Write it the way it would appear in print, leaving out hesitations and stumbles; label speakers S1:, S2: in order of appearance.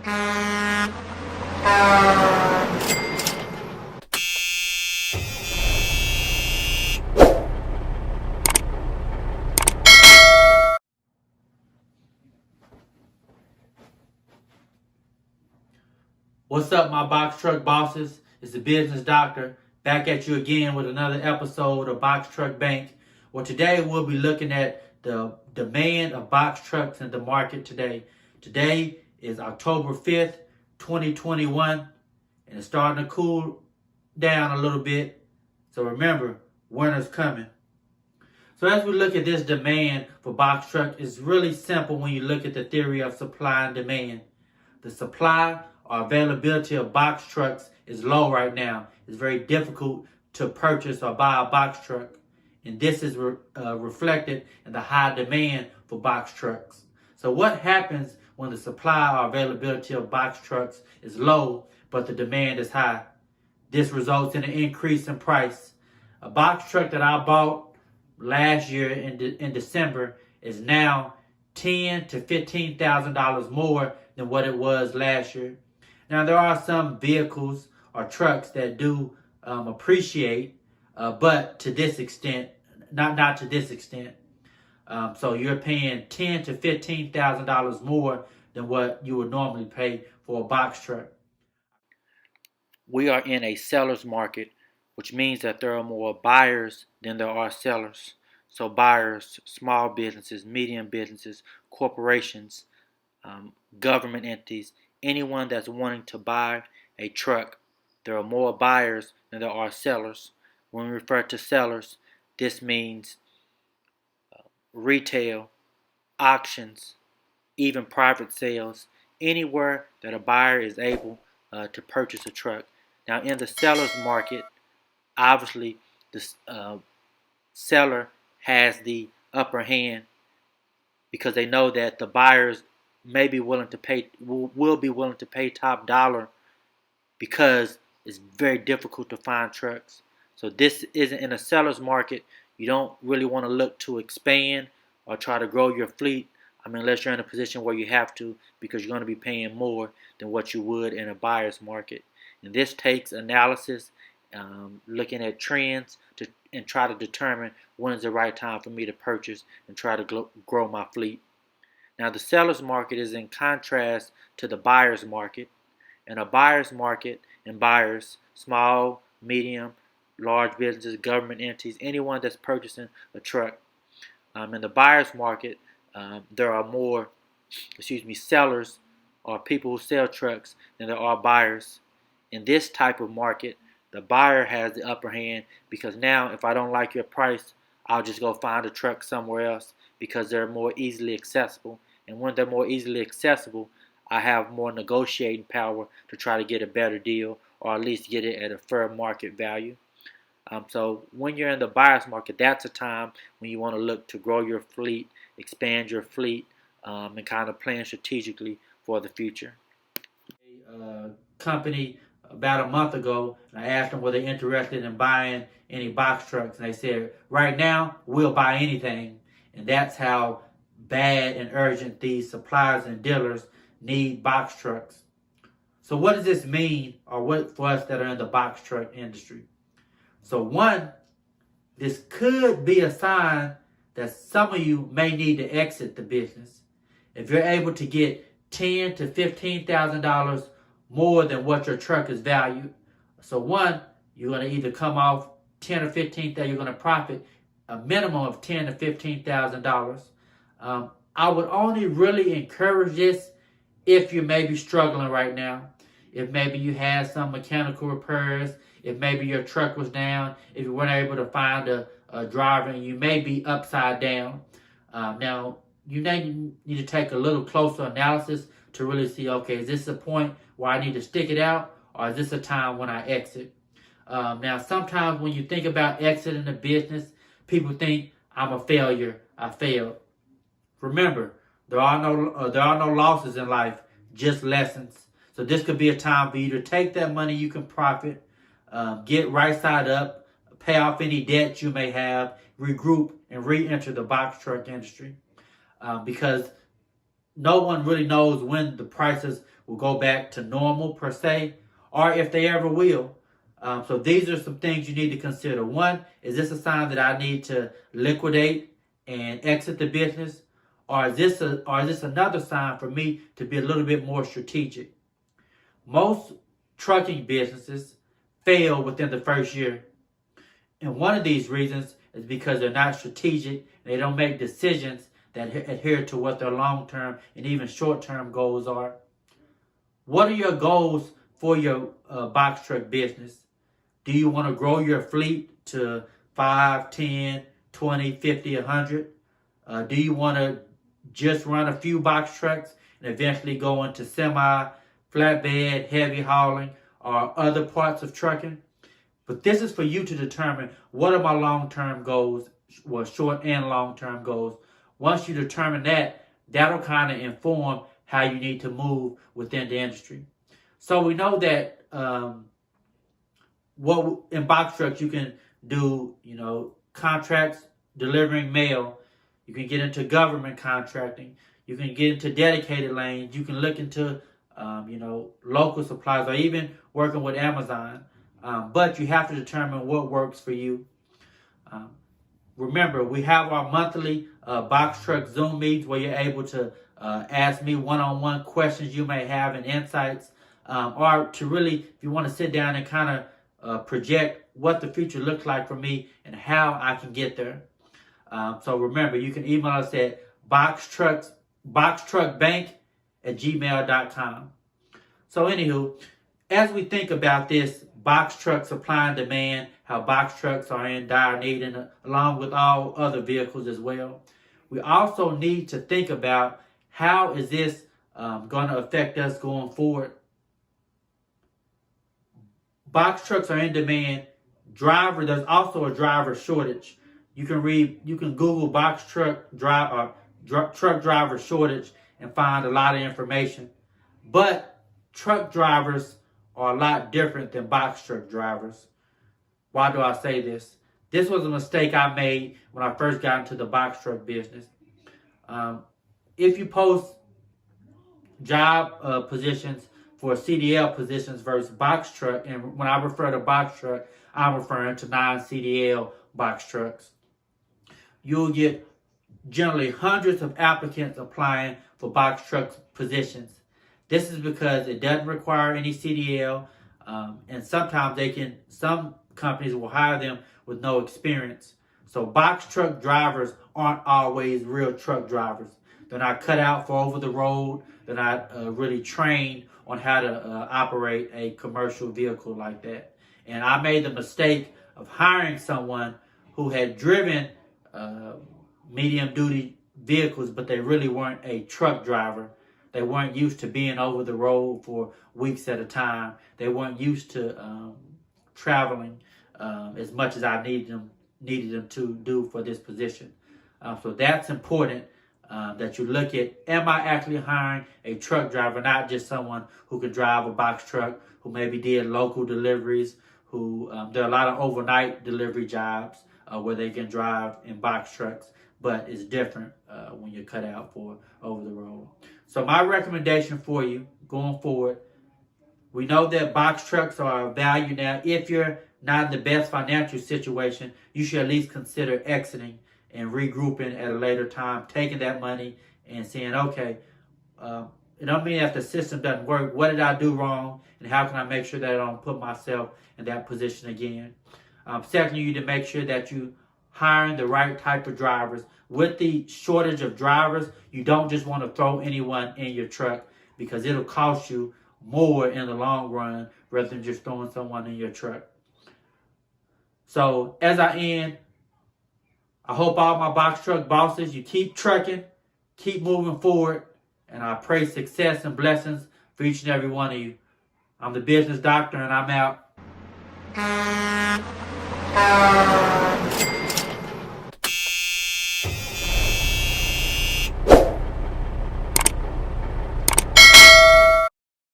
S1: What's up, my box truck bosses? It's the business doctor back at you again with another episode of Box Truck Bank. Well, today we'll be looking at the demand of box trucks in the market today. Today is October 5th, 2021, and it's starting to cool down a little bit. So remember, winter's coming. So as we look at this demand for box truck, it's really simple when you look at the theory of supply and demand. The supply or availability of box trucks is low right now. It's very difficult to purchase or buy a box truck. And this is reflected in the high demand for box trucks. So what happens when the supply or availability of box trucks is low, but the demand is high? This results in an increase in price. A box truck that I bought last year in December is now $10,000 to $15,000 more than what it was last year. Now, there are some vehicles or trucks that do appreciate, but to this extent, not to this extent. So you're paying $10,000 to $15,000 more than what you would normally pay for a box truck. We are in a seller's market, which means that there are more buyers than there are sellers. So buyers, small businesses, medium businesses, corporations, government entities, anyone that's wanting to buy a truck, there are more buyers than there are sellers. When we refer to sellers, this means retail, auctions, even private sales, anywhere that a buyer is able to purchase a truck. Now, in the seller's market, obviously the seller has the upper hand because they know that the buyers may be willing to pay, will be willing to pay top dollar because it's very difficult to find trucks. So this isn't in a seller's market. You don't really want to look to expand or try to grow your fleet. Unless you're in a position where you have to, because you're going to be paying more than what you would in a buyer's market. And this takes analysis, looking at trends and try to determine when is the right time for me to purchase and try to grow my fleet. Now, the seller's market is in contrast to the buyer's market. In a buyer's market, and buyers, small, medium, large businesses, government entities, anyone that's purchasing a truck. In the buyer's market, there are more, sellers or people who sell trucks than there are buyers. In this type of market, the buyer has the upper hand because now if I don't like your price, I'll just go find a truck somewhere else because they're more easily accessible. And when they're more easily accessible, I have more negotiating power to try to get a better deal or at least get it at a fair market value. So when you're in the buyer's market, that's a time when you want to look to grow your fleet, expand your fleet, and kind of plan strategically for the future. A company about a month ago, and I asked them were they interested in buying any box trucks, and they said, right now, we'll buy anything. And that's how bad and urgent these suppliers and dealers need box trucks. So what does this mean, or what for us that are in the box truck industry? So one, this could be a sign that some of you may need to exit the business. If you're able to get $10,000 to $15,000 more than what your truck is valued. So one, you're going to either come off $10,000 or $15,000, you're going to profit a minimum of $10,000 to $15,000. I would only really encourage this if you may be struggling right now. If maybe you had some mechanical repairs, if maybe your truck was down, if you weren't able to find a driver, and you may be upside down. Now, you need to take a little closer analysis to really see, okay, is this a point where I need to stick it out, or is this a time when I exit? Now, sometimes when you think about exiting a business, people think, I'm a failure, I failed. Remember, there are no losses in life, just lessons. So this could be a time for you to take that money you can profit, get right side up, pay off any debts you may have, regroup, and re-enter the box truck industry. Because no one really knows when the prices will go back to normal per se, or if they ever will. So these are some things you need to consider. One, is this a sign that I need to liquidate and exit the business? Or is this another sign for me to be a little bit more strategic? Most trucking businesses fail within the first year. And one of these reasons is because they're not strategic and they don't make decisions that adhere to what their long-term and even short-term goals are. What are your goals for your box truck business? Do you want to grow your fleet to 5, 10, 20, 50, 100? Do you want to just run a few box trucks and eventually go into semi, flatbed, heavy hauling, or other parts of trucking? But this is for you to determine what are my long-term goals, well, short and long-term goals. Once you determine that, that'll kind of inform how you need to move within the industry. So we know that what in box trucks you can do, contracts, delivering mail. You can get into government contracting. You can get into dedicated lanes. You can look into, local supplies or even working with Amazon. But you have to determine what works for you. Remember, we have our monthly box truck Zoom meets where you're able to ask me one-on-one questions you may have and insights, or to really, if you want to sit down and kind of project what the future looks like for me and how I can get there. So remember, you can email us at boxtruckbank@gmail.com. So anywho, as we think about this box truck supply and demand, how box trucks are in dire need, and along with all other vehicles as well, we also need to think about how is this going to affect us going forward. Box trucks are in demand. There's also a driver shortage. You can Google box truck truck driver shortage and find a lot of information. But truck drivers are a lot different than box truck drivers. Why do I say this? This was a mistake I made when I first got into the box truck business. If you post job positions for CDL positions versus box truck, and when I refer to box truck, I'm referring to non-CDL box trucks, you'll get generally hundreds of applicants applying for box truck positions. This is because it doesn't require any CDL, and sometimes some companies will hire them with no experience. So box truck drivers aren't always real truck drivers. They're not cut out for over the road. They're not really trained on how to operate a commercial vehicle like that. And I made the mistake of hiring someone who had driven medium duty vehicles, but they really weren't a truck driver. They weren't used to being over the road for weeks at a time. They weren't used to traveling as much as I needed them to do for this position. So that's important that you look at, am I actually hiring a truck driver, not just someone who can drive a box truck, who maybe did local deliveries, there are a lot of overnight delivery jobs where they can drive in box trucks, but it's different when you're cut out for over the road. So my recommendation for you going forward, we know that box trucks are of value now. If you're not in the best financial situation, you should at least consider exiting and regrouping at a later time, taking that money and saying, okay, it don't mean that the system doesn't work. What did I do wrong? And how can I make sure that I don't put myself in that position again? Secondly, you need to make sure that you hiring the right type of drivers. With the shortage of drivers, you don't just want to throw anyone in your truck because it'll cost you more in the long run rather than just throwing someone in your truck. So as I end, I hope all my box truck bosses, you keep trucking, keep moving forward, and I pray success and blessings for each and every one of you. I'm the Business Doctor, and I'm out.